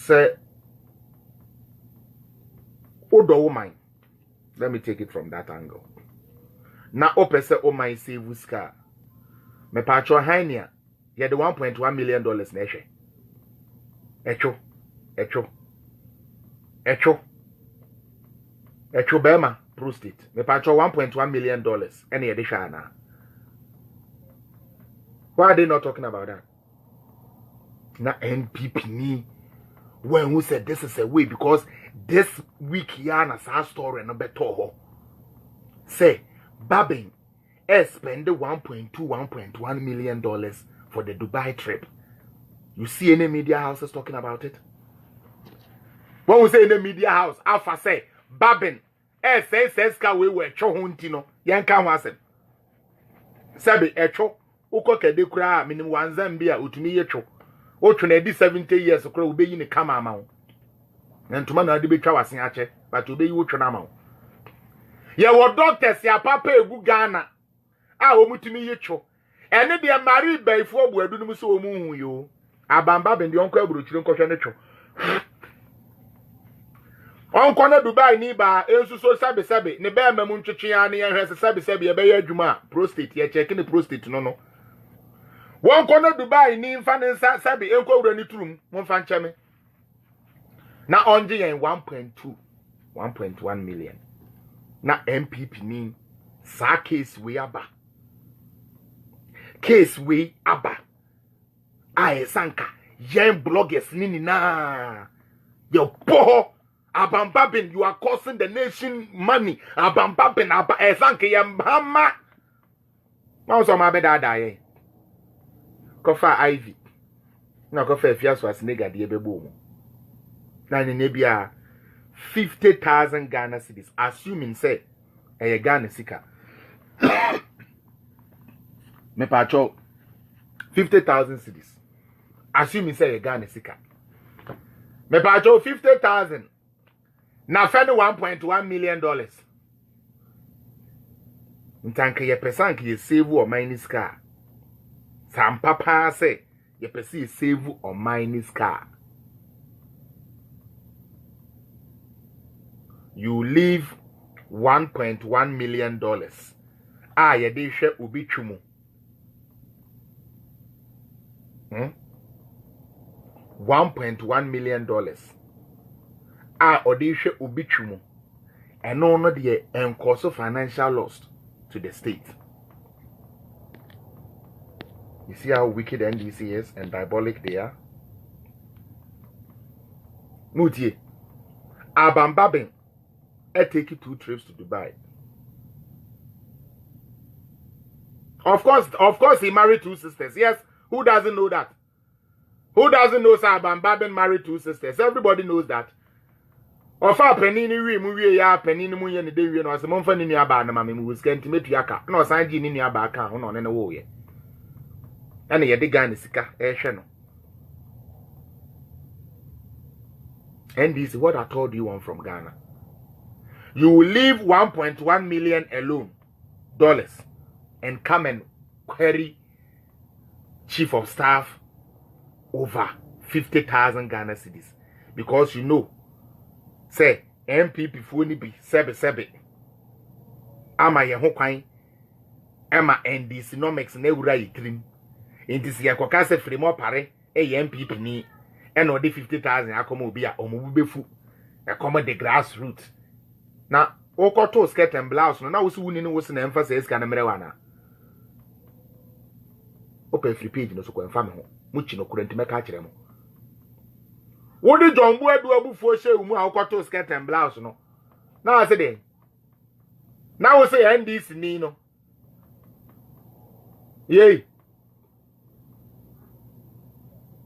say odo woman. Let me take it from that angle. Na ope say o man save uska. Me patcho Hernia. Ye the $1.1 million na ehwe. Echo bema prostate. Me patcho $1.1 million. Any ye de hwa na. Why are they not talking about that? Na NPP ni when who said this is a way because this week here na sa story no better ho. Say Babin spend $1.1 million for the Dubai trip. You see any media houses talking about it? When we say in the media house, Alpha say Babin says we were chohuntino yanka wasem. Sabi echo uko kede kura minimum 1 Zambia utumi yecho. Ocho na di 70 years okra ubeyi ni kama ama. Na ntuma na ade betwa wasen ache, but ubeyi wotwe na ama. Ye wo doctors ya papa egu Ghana. A wo mutumi yecho. Ene de mari baifo obuadu num so omu hu yo. Abamba ben de onko aburochire nkwohwe ne cho. Onko na Dubai ni ba ensuso sabe ne ba mamu ntwetwe ya ne yehwe sabe ye be ya adwuma prostate ye check ne prostate no. One corner Dubai ni mfane sabi enko wura ni turum mo mfa ncheme na onje yen 1.1 million na MPP ni sa case we aba ae sanka yen bloggers ni na yo poho abambabin you are costing the nation money abambabin sanka yambama ma so ma be da Kofa Ivy. Na kofa Afia so asnega de ebebo mu. Na ne bia 50,000 Ghana cedis assuming say e Ghana sika. Me pacho 50,000 cedis. Assuming say e Ghana sika. Me pacho 50,000. Na fene $1.1 million. Ntanke ye pesanke ye save o minus car. Some papa say, you perceive save or minus car. You leave $1.1 million. You de share ubi chumu. $1.1 million. Or de share ubi chumu. And no the cause of financial loss to the state. You see how wicked NDC is and diabolic they are? Mutie. Abambabin. I take you 2 trips to Dubai. Of course, he married 2 sisters. Yes, who doesn't know that? Who doesn't know Sir Abambabin married 2 sisters? Everybody knows that. Of our penini we ya penini mu ye ne de wie no se momfa ni aba na mame mu skanti metuaka. Na osanji ni aba aka ho no ne wo ye. And ye de Ghana sika ehwe no. And this is what I told you on from Ghana. You will leave 1.1 million alone dollars and come and query chief of staff over 50,000 Ghana cedis because you know say MPP funi bi sebe ama ye ho kwan ama NDC nomics na ewura yitrim enti se yakoka se free mo pare MPP ni e no de 50,000 akoma obi a omubu befu e come the grassroots na okoto skirt and blouse no na wo si wuni ni wo se na emphasize ka na merewana open free page no so ko emfa me ho muchi no kurenti meka kire mo wodi jombu adu abufuo hye umu a okoto skirt and blouse no na wa se de na wo se NDC ni no yey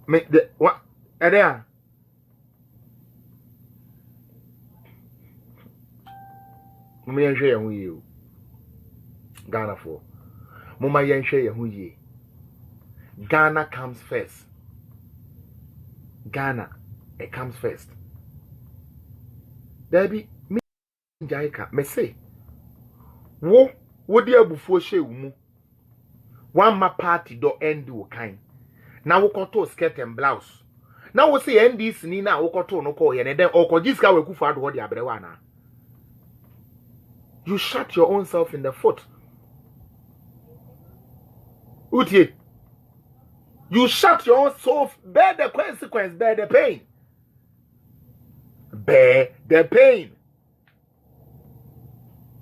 me the what area mama yenhwe ye hu ye Ghana for mama yenhwe ye hu ye Ghana comes first. Ghana, it comes first. There be me Jaika, me say, wo dear before she umu. One ma party do end do kind. Now we to skirt and blouse. Now we see NDC ni na okoto no call ye ne den okojiska we kufu ado de abrewa na. You shot your own self in the foot. Utie. You shut your own self, bear the consequence, bear the pain. Bear the pain.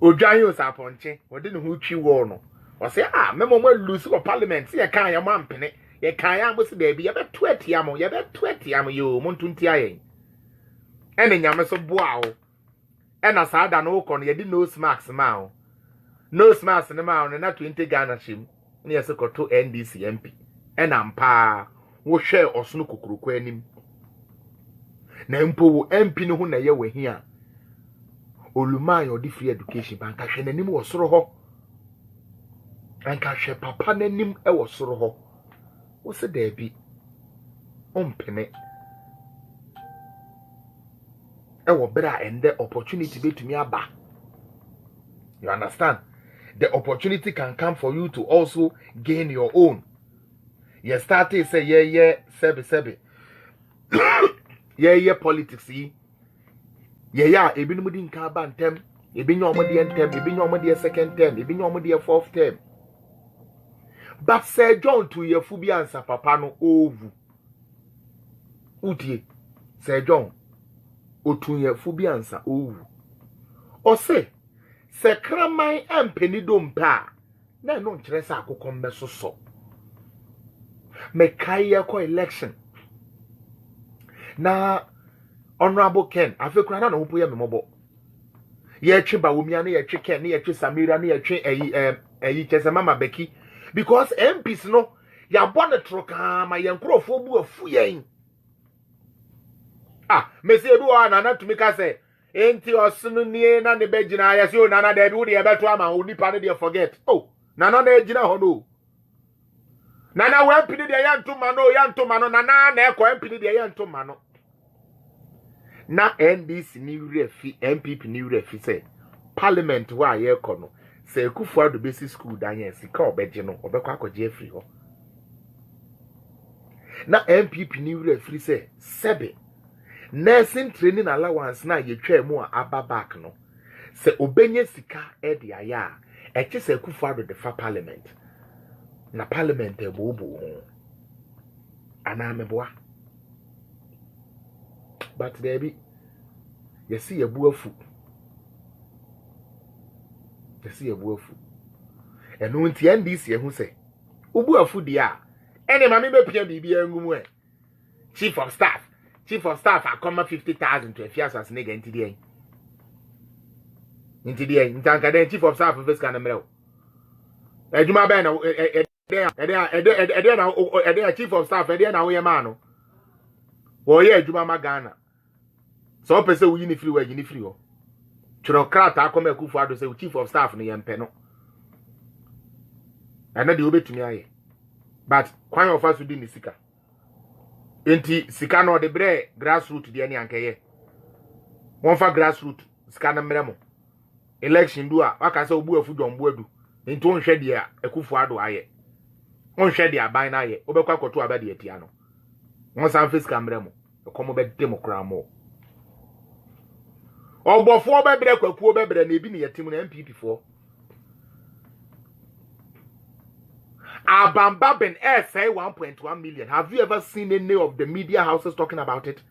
Ojanyo saponche, wadini huchi wono. Wase memo mwe lose ko parliament, si ye kan ya mampene, ye kan ya mbo si baby, ye be 20 amo, ye be 20 amo yo, montunti ayen. Ene nyame so boa o. Ena saada no kono ye di nose mask ma o. Nose mask ne ma o na 20 Ghana shim. Ni ye se ko to NDC MP. Ena mpa wo hwe osunu kokuroko anim. Na mpo wo MP no ho na ye wahi a. Oluma yo di free education banka hwe nanim wo soro ho. Anka hwe papa nanim e wo soro ho. Wo se da bi ompene. E wo bra and the opportunity betumi aba. You understand? The opportunity can come for you to also gain your own. You started say sebe. Politics yi. Ebinum di nka ba ntem, ebinyo omode ntem, ebinyo omode second term, ebinyo omode fourth term. But Sir John to ye fu bi answer papa no ovu. Utie. Sir John otunye fu bi answer ovu. O say se kraman empeni dompa na no nkyere sa akokọ mmeso so. Me kai ko election. Na Honorable Ken, afekura na no poye memobo. Ye twe bawumia na ye twe Ken, na ye twe Samira, na ye twe eyi chese mama Beki because MPs no ya bone troka ma ye nkrofo bu afu yen. Mesi ebi wa na tumi ka se enti osunu nie na ne begina ya se o na da bi wo de ye beto ama o nipa ne de forget. Na ejina ho no. Nana we mpini de ya ntoma no na eko mpini de ya ntoma no. Na NDC ni refi MPP ni refi say parliament wa ye ko no say Kufuor do basic school dan yen sika obeje no obekwa akọje afri ho. Na MPP ni refi say sebe nursing training allowance na ye twa mu aba back no say obenye sika e de aya e che say Kufuor do the fa parliament. Na parliament ebobo ana meboa. But there be you see a buafu. You see a buafu. And no nti NDC who say ubuafu dia ene ma me be pia bibia ngumu e chief of staff akoma 50,000 to Afia as nigga nti dia ntanka den chief of staff face kan mrew ejuma be na ede chief of staff ede na wo ye ma no wo ye ejuma ma Ghana. So person we ni free ho. Chiro krata akoma Kufuor ado say chief of staff no yempe no. Ana de obetumi aye. But kwan of us di ni sika. Enti sika no de bre grassroots de ani ankeye. Won fa grassroots sika na mremo. Election do a waka say obu afu dombo adu. Enti won hwe de a Kufuor ado aye. Won hwe de aban na aye. Obekwa koto aba de atia no. Won san face camremo. Komo be democrat mo. Obofo bebre kwakuo bebre na ebi ne yatim na MPP fo. Alban say 1.1 million. Have you ever seen any of the media houses talking about it?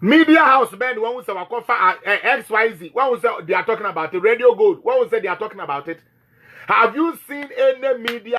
Media house men one who say wakofa XYZ. One who say they are talking about it. Radio Gold. One who say they are talking about it. Have you seen any media